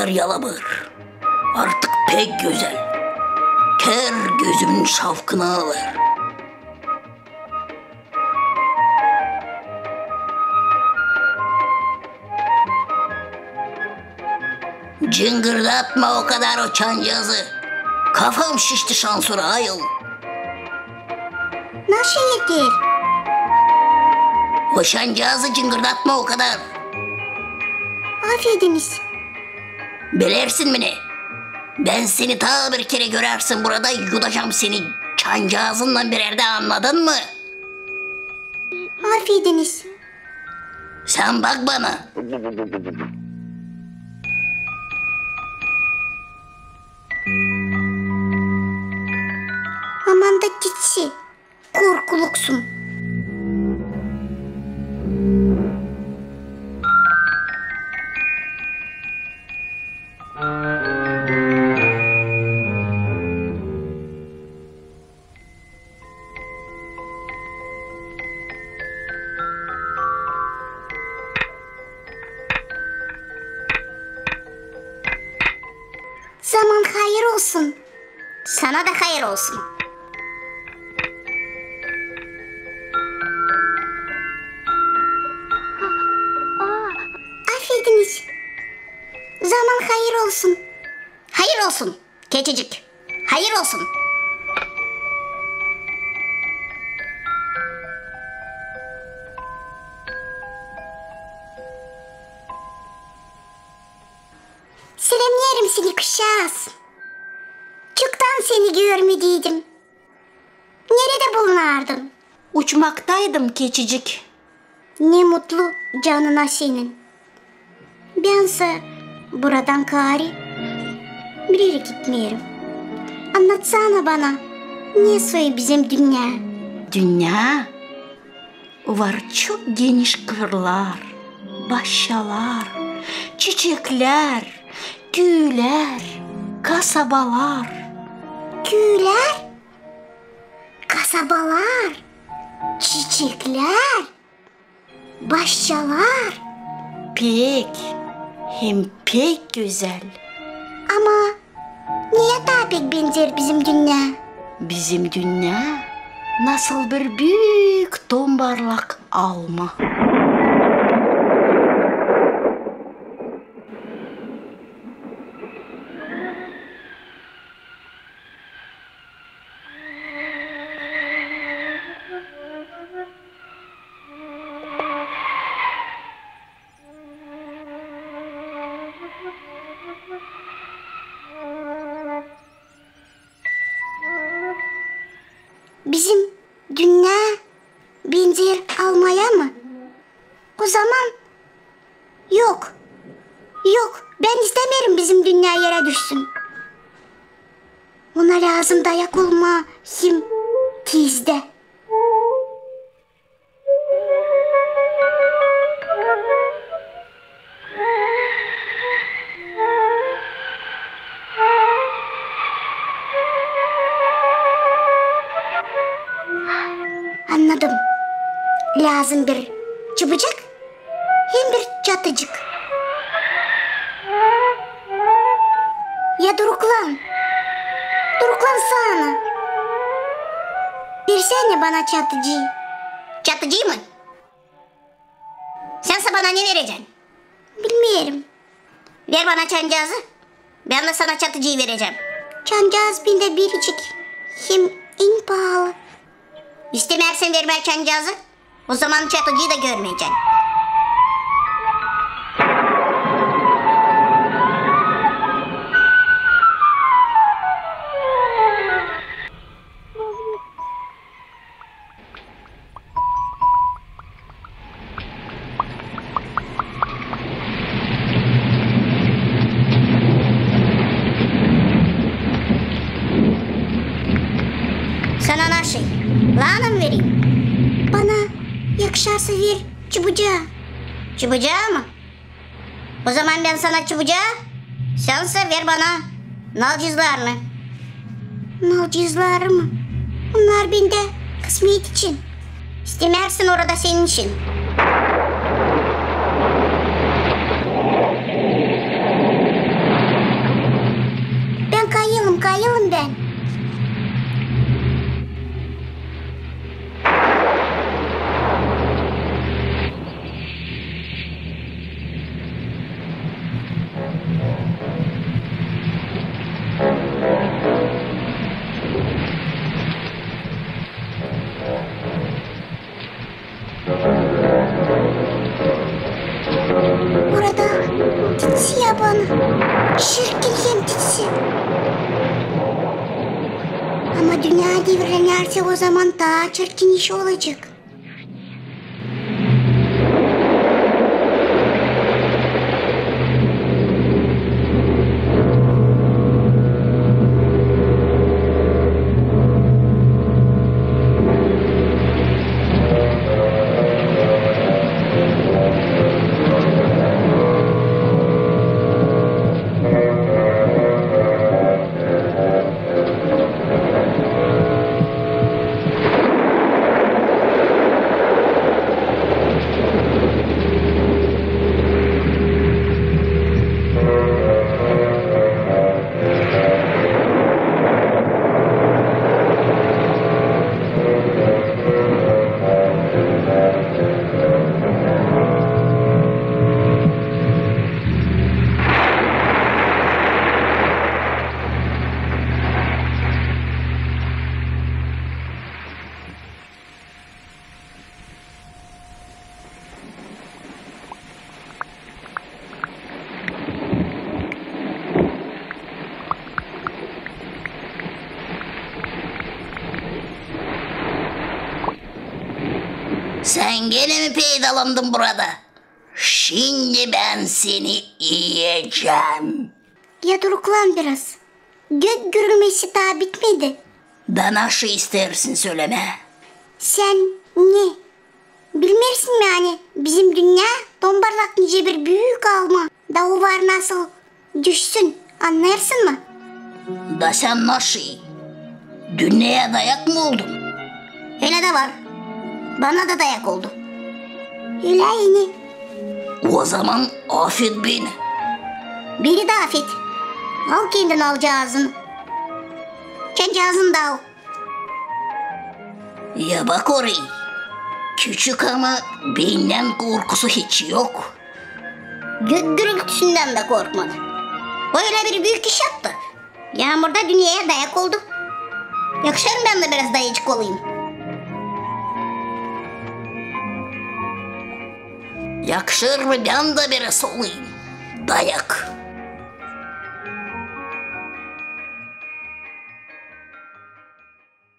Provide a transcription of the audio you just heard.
kadar yalabır. Artık pek güzel. Ker gözümün şavkını alır. Cıngırdatma o kadar o çancağızı. Kafam şişti şansura ayıl. Nasıldır? O şancağızı cıngırdatma o kadar. Affediniz. Bilirsin mi ne? Ben seni ta bir kere görersin burada yutacağım seni çancağızınla bir yerde, anladın mı? Affediniz. Sen bak bana. Aman da gitsin. Korkuluksun. Zaman hayır olsun. Sana da hayır olsun. Affediniz. Zaman hayır olsun. Hayır olsun keçicik. Hayır olsun. Selamlarım seni kuşağız. Çoktan seni görmediydim. Nerede bulunardın? Uçmaktaydım keçicik. Ne mutlu canına senin. Bense buradan gari bir yere gitmiyorum. Anlatsana bana. Ne soy bizim dünya? Dünya var çok geniş kırlar, başyalar, çiçekler, tüyler, kasabalar. Köyler, kasabalar, çiçekler, başyalar. Pek, hem pek güzel. Ama niye daha pek benzer bizim dünya? Bizim dünya nasıl bir büyük tombarlak alma. Bizim dünya benzer almaya mı? O zaman yok. Yok, ben istemiyorum bizim dünya yere düşsün. Ona lazım dayak olma sim tizde. Anladım. Lazım bir çubucak hem bir çatıcık. Ya duruklan. Duruklansana. Versene bana çatıcıyı. Çatıcı mı? Sense bana ne vereceksin? Bilmiyorum. Ver bana çancağızı. Ben de sana çatıcıyı vereceğim. Çancağız binde biricik. Hem en pahalı. İstemezsen verme çancağızı. O zaman çatıcıyı da görmeyeceksin. Sana nasıl? Lahana mı vereyim? Bana yakışarsa ver çubucağı. Çubucağı mı? O zaman ben sana çubucağı, sense ver bana nalcızlarını. Nalcızları mı? Bunlar bende kısmet için. İstemezsin orada senin için. Titsi ya bana. Çirkin titsi. Ama dünya devrederse o zaman daha çirkin iş olacak. Sen gene mi peydalandın burada? Şimdi ben seni yiyeceğim. Ya dur ulan biraz. Gök gürülmesi daha bitmedi. Bana şu istersin söyleme. Sen ne? Bilmersin mi yani bizim dünya tombarlak nice bir büyük alma. Dağı var nasıl düşsün anlarsın mı? Da sen nasıl? Dünyaya dayak mı oldun? Öyle de var. Bana da dayak oldu. Öyle yine. O zaman affet beni. Biri de affet. Al kendin al cihazını. Kendi cihazını da al. Ya bak orayı. Küçük ama benden korkusu hiç yok. Gök gürültüsünden de korkmadı. Öyle bir büyük iş yaptı. Yağmurda dünyaya dayak oldu. Yakışır mı ben de biraz dayıcık olayım? Yakışır mı ben de birisi olayım? Dayak.